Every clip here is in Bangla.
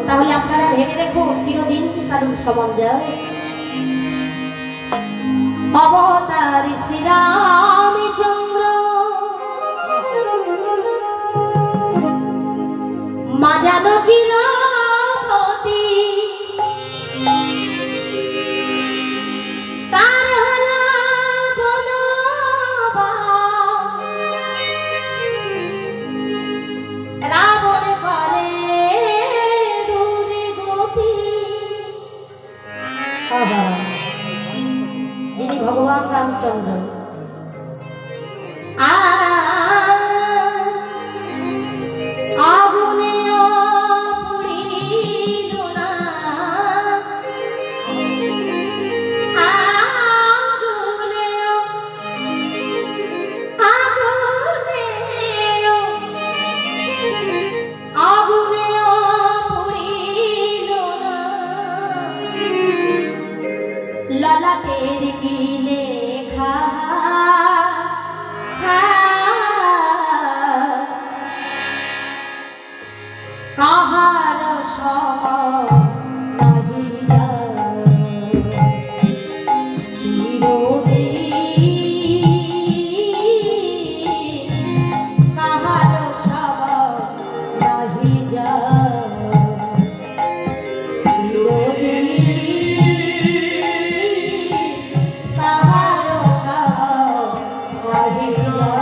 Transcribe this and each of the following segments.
তাহলে আপনারা ভেবে দেখো চিরদিন কি কারুর সমান যায়? অবতার শ্রীরামচন্দ্র মা জানকীর প্রতি তার হলো বনবাস, রাবণ করে দুর্গতি। যিনি ভগবান রামচন্দ্র আগুনে পুড়িল না, আগুনে আগুনে আগুনে পুড়িল না, ললাটের কি লেখা কাহার সম নাহি চিরদিন, কাহার সম নাহি চিরদিন, কাহার সম নাহি চিরদিন।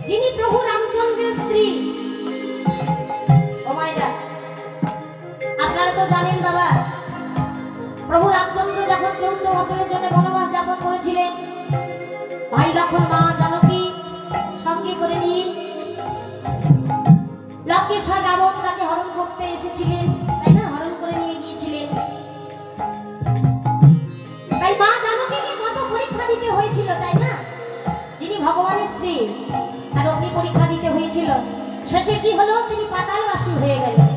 যিনি প্রভু রামচন্দ্রের স্ত্রী, ও মাইরা আপনারা তো জানেন বাবা, প্রভু রামচন্দ্র যখন 14 বছরের জন্য বনবাস যাপন করেছিলেন, ভাই লক্ষণ মা জানকী সঙ্গে করে নিয়ে লঙ্কেশ্বর রাবণ তাকে হরণ করতে এসেছিলেন, তাই না? হরণ করে নিয়ে গিয়েছিলেন। তাই মা জানকীকে কত পরীক্ষা দিতে হয়েছিল, তাই না? যিনি ভগবানের স্ত্রী তার অগ্নি পরীক্ষা দিতে হয়েছিল। শেষে কি হলো? তিনি পাতালবাসী হয়ে গেলেন।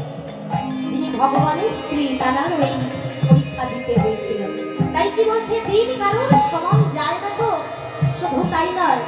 যিনি ভগবানের স্ত্রী তার ওই পরীক্ষা দিতে হয়েছিল। তাই কি বলছে, দিন কারোর সমান যায় না তো, শুধু তাই নয়